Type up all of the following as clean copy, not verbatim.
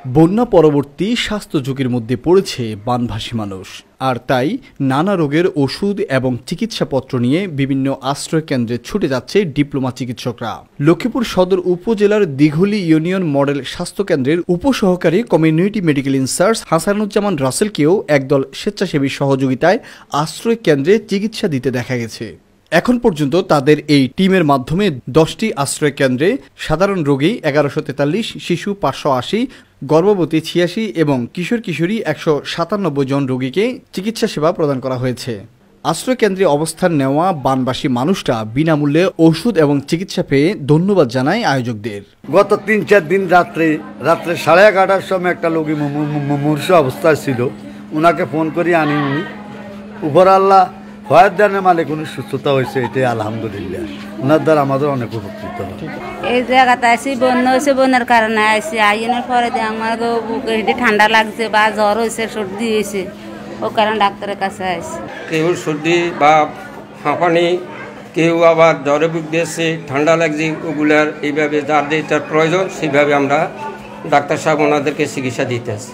বন্যা পরবর্তী স্বাস্থ্য ঝুঁকির মধ্যে পড়েছে বানভাসী মানুষ, আর তাই নানা রোগের ওষুধ এবং চিকিৎসাপত্র নিয়ে বিভিন্ন আশ্রয় কেন্দ্রে ছুটে যাচ্ছে ডিপ্লোমা চিকিৎসকরা। লক্ষ্মীপুর সদর উপজেলার দিঘলি ইউনিয়ন মডেল স্বাস্থ্যকেন্দ্রের উপসহকারী কমিউনিটি মেডিকেল ইনচার্জ হাসানুজ্জামান রাসেলকেও একদল স্বেচ্ছাসেবীর সহযোগিতায় আশ্রয় কেন্দ্রে চিকিৎসা দিতে দেখা গেছে। এখন পর্যন্ত তাদের এই টিমের মাধ্যমে 10টি আশ্রয় কেন্দ্রে সাধারণ রোগী 1143, শিশু 580, গর্ভবতী 86 এবং কিশোর কিশোরী 197 জন রোগীকে চিকিৎসা সেবা প্রদান করা হয়েছে। আশ্রয় কেন্দ্রে অবস্থান নেওয়া বানবাসী মানুষরা বিনামূল্যে ওষুধ এবং চিকিৎসা পেয়ে ধন্যবাদ জানায় আয়োজকদের। গত 3-4 দিন রাত্রে 11:30টার সময় একটা রোগী মূর্ছ অবস্থায় ছিল, ওনাকে ফোন করি আনি, উনি উপর আল্লাহ ফয়াদানের মালিক উনি সুস্থতা হয়েছে, এটাই আলহামদুলিল্লাহ। ওনার দ্বারা আমাদের অনেক উপকৃত হয়। এই জায়গাতে আসি বন্যা হয়েছে, বন্যার কারণে আসি, আইনের পরে আমার বুকে ঠান্ডা লাগছে বা জ্বর হয়েছে, সর্দি হয়েছে, ও কারণে ডাক্তারের কাছে আসি। কেউ সর্দি বা হাঁপানি, কেউ আবার জ্বরে বুক দিয়েছে, ঠান্ডা লাগছে, ওগুলার এইভাবে যার যেটার প্রয়োজন সেইভাবে আমরা ডাক্তার সাহেব ওনাদেরকে চিকিৎসা দিতে আসি।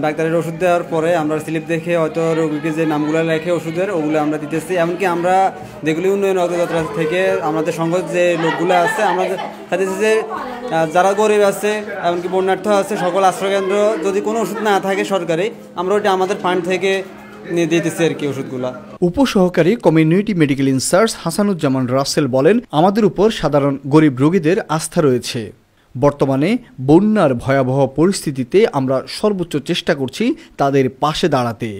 ডাক্তারের ওষুধ দেওয়ার পরে আমরা স্লিপ দেখে হয়তো রোগীকে যে নামগুলো লেখে ওষুধের, ওগুলো আমরা দিতেছি। এমনকি আমরা যেগুলি উন্নয়ন অগ্রযাত্রা থেকে আমাদের সংঘ যে লোকগুলো আছে, আমরা চাইতেছি যে যারা গরিব আছে, এমনকি বন্যার্থ আছে, সকল আশ্রয়কেন্দ্র যদি কোনো ওষুধ না থাকে সরকারি, আমরা ওইটা আমাদের ফান্ড থেকে নিয়ে দিতেছি আর কি ওষুধগুলো। উপসহকারী community medical incharge Hasanuzzaman Rasel বলেন, আমাদের উপর সাধারণ গরিব রোগীদের আস্থা রয়েছে। বর্তমানে বন্যার ভয়াবহ পরিস্থিতিতে আমরা সর্বোচ্চ চেষ্টা করছি তাদের পাশে দাঁড়াতে।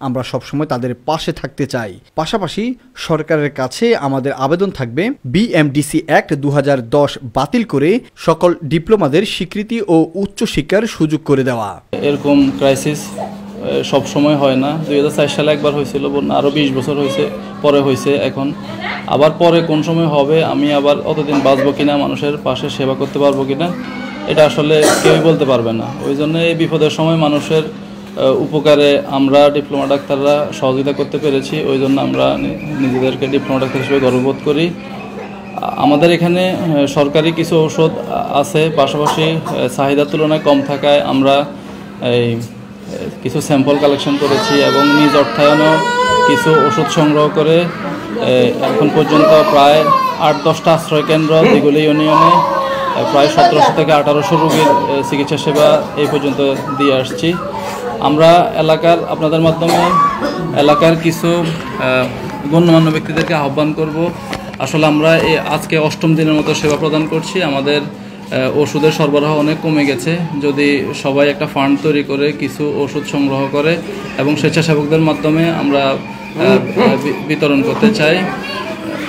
আমরা সবসময় তাদের পাশে থাকতে চাই। পাশাপাশি সরকারের কাছে আমাদের আবেদন থাকবে বিএমডিসি অ্যাক্ট 2010 বাতিল করে সকল ডিপ্লোমাদের স্বীকৃতি ও উচ্চশিক্ষার সুযোগ করে দেওয়া। এরকম ক্রাইসিস সব সময় হয় না। 2004 সালে একবার হয়েছিল বন্যা, আরও 20 বছর হয়েছে, পরে হয়েছে, এখন আবার পরে কোন সময় হবে, আমি আবার অতদিন বাঁচবো কিনা, মানুষের পাশে সেবা করতে পারবো কিনা, এটা আসলে কেউই বলতে পারবে না। ওই জন্য এই বিপদের সময় মানুষের উপকারে আমরা ডিপ্লোমা ডাক্তাররা সহযোগিতা করতে পেরেছি। ওই জন্য আমরা নিজেদেরকে ডিপ্লোমা ডাক্তার হিসেবে গর্ববোধ করি। আমাদের এখানে সরকারি কিছু ঔষধ আছে, পাশাপাশি চাহিদার তুলনায় কম থাকায় আমরা এই কিছু স্যাম্পল কালেকশন করেছি এবং নিজ অর্থায়নও কিছু ওষুধ সংগ্রহ করে এখন পর্যন্ত প্রায় 8-10টা আশ্রয় কেন্দ্র দিঘলি ইউনিয়নে প্রায় 1700 থেকে 1800 রোগীর চিকিৎসা সেবা এই পর্যন্ত দিয়ে আসছি। আমরা এলাকার আপনাদের মাধ্যমে এলাকার কিছু গণ্যমান্য ব্যক্তিদেরকে আহ্বান করব। আসলে আমরা আজকে 8ম দিনের মতো সেবা প্রদান করছি। আমাদের ওষুধের সরবরাহ অনেক কমে গেছে। যদি সবাই একটা ফান্ড তৈরি করে কিছু ওষুধ সংগ্রহ করে এবং স্বেচ্ছাসেবকদের মাধ্যমে আমরা বিতরণ করতে চাই।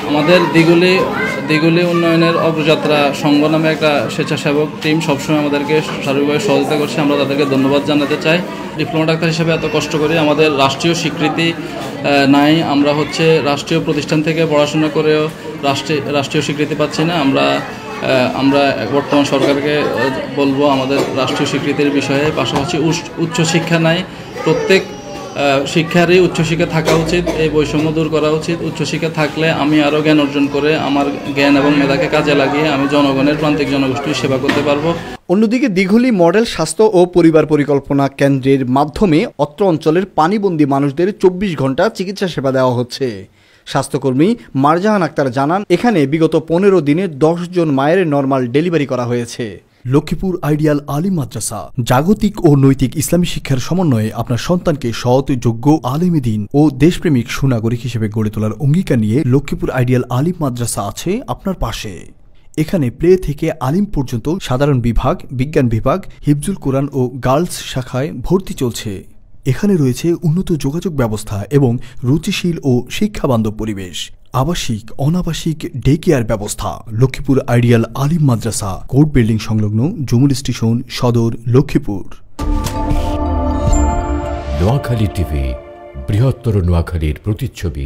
আমাদের দিঘলি উন্নয়নের অগ্রযাত্রা সংঘ নামে একটা স্বেচ্ছাসেবক টিম সবসময় আমাদেরকে সার্বিকভাবে সহযোগিতা করছে, আমরা তাদেরকে ধন্যবাদ জানাতে চাই। ডিপ্লোমা ডাক্তার হিসেবে এত কষ্ট করি, আমাদের রাষ্ট্রীয় স্বীকৃতি নাই। আমরা রাষ্ট্রীয় প্রতিষ্ঠান থেকে পড়াশোনা করেও রাষ্ট্রীয় স্বীকৃতি পাচ্ছি না। আমরা বর্তমান সরকারকে বলবো আমাদের রাষ্ট্রীয় স্বীকৃতির বিষয়ে। পাশাপাশি উচ্চশিক্ষা নাই, প্রত্যেক শিক্ষারই উচ্চশিক্ষা থাকা উচিত, এই বৈষম্য দূর করা উচিত। উচ্চশিক্ষা থাকলে আমি আরও জ্ঞান অর্জন করে আমার জ্ঞান এবং মেধাকে কাজে লাগিয়ে আমি জনগণের প্রান্তিক জনগোষ্ঠীর সেবা করতে পারবো। অন্যদিকে দিঘলি মডেল স্বাস্থ্য ও পরিবার পরিকল্পনা কেন্দ্রের মাধ্যমে অত্র অঞ্চলের পানিবন্দী মানুষদের 24 ঘন্টা চিকিৎসা সেবা দেওয়া হচ্ছে। স্বাস্থ্যকর্মী মারজাহান আক্তার জানান, এখানে বিগত 15 দিনে 10 জন মায়ের নরমাল ডেলিভারি করা হয়েছে। লক্ষ্মীপুর আইডিয়াল আলিম মাদ্রাসা জাগতিক ও নৈতিক ইসলামী শিক্ষার সমন্বয়ে আপনার সন্তানকে সৎ, যোগ্য, আলেমে দ্বীন ও দেশপ্রেমিক সুনাগরিক হিসেবে গড়ে তোলার অঙ্গীকার নিয়ে লক্ষ্মীপুর আইডিয়াল আলিম মাদ্রাসা আছে আপনার পাশে। এখানে প্লে থেকে আলিম পর্যন্ত সাধারণ বিভাগ, বিজ্ঞান বিভাগ, হিফজুল কোরআন ও গার্লস শাখায় ভর্তি চলছে। এখানে রয়েছে উন্নত যোগাযোগ ব্যবস্থা এবং রুচিশীল ও শিক্ষাবান্ধব পরিবেশ, আবাসিক অনাবাসিক ডে কেয়ার ব্যবস্থা। লক্ষ্মীপুর আইডিয়াল আলিম মাদ্রাসা, কোর্ট বিল্ডিং সংলগ্ন, জুমুল স্টেশন, সদর, লক্ষ্মীপুর। নোয়াখালী টিভি, বৃহত্তর নোয়াখালীর প্রতিচ্ছবি।